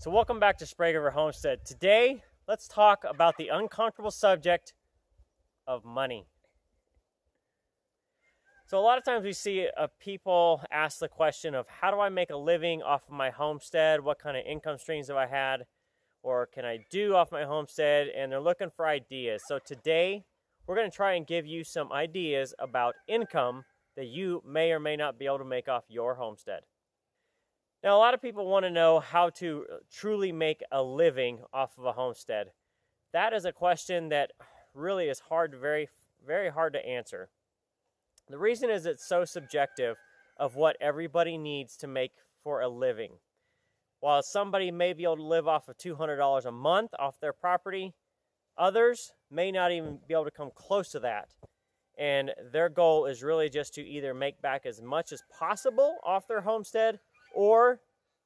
So welcome back to Sprague Homestead. Today, let's talk about the uncomfortable subject of money. So a lot of times we see people ask the question of, how do I make a living off of my homestead? What kind of income streams have I had? Or can I do off my homestead? And they're looking for ideas. So today, we're going to try and give you some ideas about income that you may or may not be able to make off your homestead. Now, a lot of people want to know how to truly make a living off of a homestead. That is a question that really is very hard to answer. The reason is it's so subjective of what everybody needs to make for a living. While somebody may be able to live off of $200 a month off their property, others may not even be able to come close to that. And their goal is really just to either make back as much as possible off their homestead, or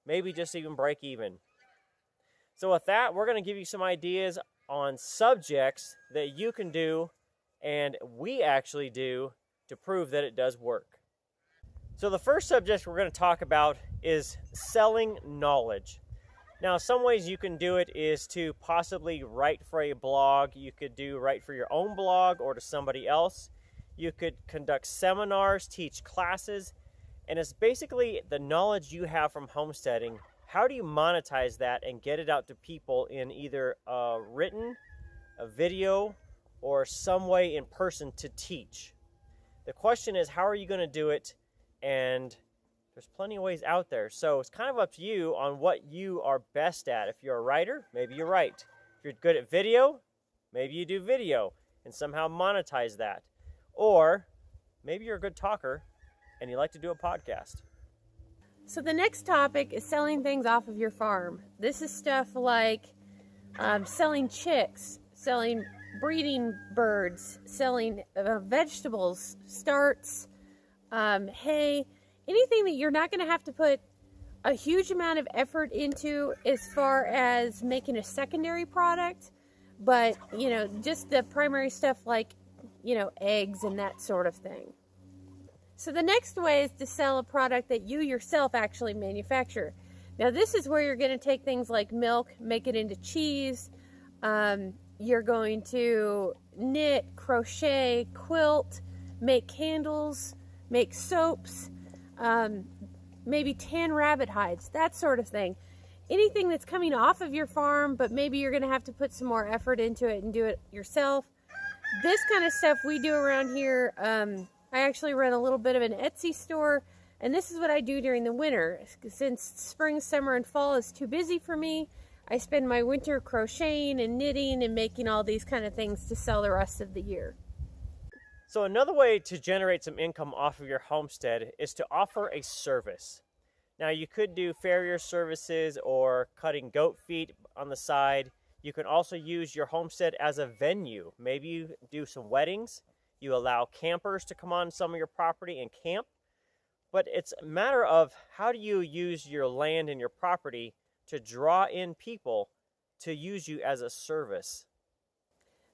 maybe just even break even. So with that, we're going to give you some ideas on subjects that you can do, and we actually do, to prove that it does work. So the first subject we're going to talk about is selling knowledge. Now, some ways you can do it is to possibly write for a blog. You could write for your own blog or to somebody else. You could conduct seminars, teach classes. And it's basically the knowledge you have from homesteading. How do you monetize that and get it out to people in either a written, a video, or some way in person to teach? The question is, how are you going to do it? And there's plenty of ways out there. So it's kind of up to you on what you are best at. If you're a writer, maybe you write. If you're good at video, maybe you do video and somehow monetize that. Or maybe you're a good talker and you like to do a podcast. So the next topic is selling things off of your farm. This is stuff like selling chicks, selling breeding birds, selling vegetables, starts, hay, anything that you're not going to have to put a huge amount of effort into as far as making a secondary product, but, just the primary stuff like, eggs and that sort of thing. So the next way is to sell a product that you yourself actually manufacture. Now this is where you're going to take things like milk, make it into cheese. You're going to knit, crochet, quilt, make candles, make soaps, maybe tan rabbit hides, that sort of thing. Anything that's coming off of your farm, but maybe you're going to have to put some more effort into it and do it yourself. This kind of stuff we do around here. I actually run a little bit of an Etsy store, and this is what I do during the winter. Since spring, summer, and fall is too busy for me, I spend my winter crocheting and knitting and making all these kind of things to sell the rest of the year. So another way to generate some income off of your homestead is to offer a service. Now you could do farrier services or cutting goat feet on the side. You can also use your homestead as a venue. Maybe you do some weddings. You allow campers to come on some of your property and camp. But it's a matter of, how do you use your land and your property to draw in people to use you as a service?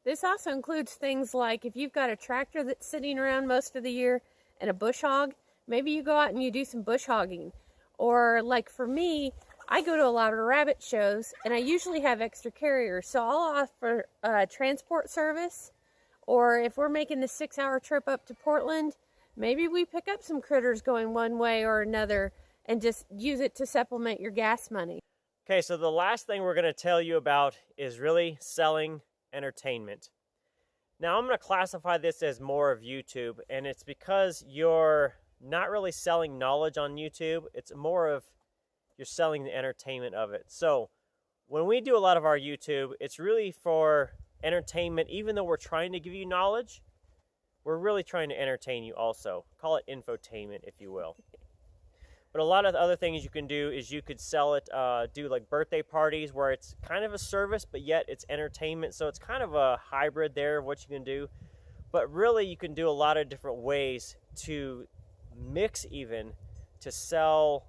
This also includes things like if you've got a tractor that's sitting around most of the year and a bush hog, maybe you go out and you do some bush hogging. Or like for me, I go to a lot of rabbit shows and I usually have extra carriers. So I'll offer a transport service. Or if we're making the 6-hour trip up to Portland, maybe we pick up some critters going one way or another and just use it to supplement your gas money. Okay, so the last thing we're going to tell you about is really selling entertainment. Now I'm going to classify this as more of YouTube, and it's because you're not really selling knowledge on YouTube. It's more of you're selling the entertainment of it. So when we do a lot of our YouTube, it's really for entertainment. Even though we're trying to give you knowledge, we're really trying to entertain you also. Call it infotainment, if you will. But a lot of the other things you can do is you could sell it, do like birthday parties where it's kind of a service, but yet it's entertainment. So it's kind of a hybrid there of what you can do. But really you can do a lot of different ways to mix even to sell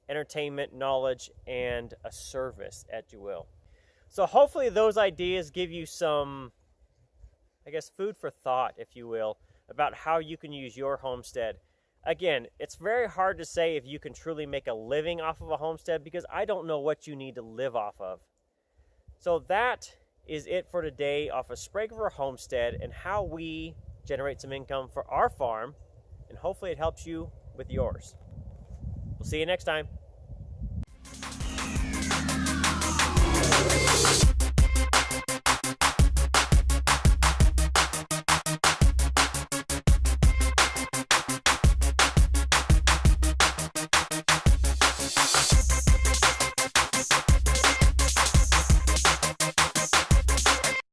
entertainment, knowledge, and a service, as you will. So hopefully those ideas give you some, I guess, food for thought, if you will, about how you can use your homestead. Again, it's very hard to say if you can truly make a living off of a homestead because I don't know what you need to live off of. So that is it for today off of Sprague-River Homestead and how we generate some income for our farm, and hopefully it helps you with yours. We'll see you next time.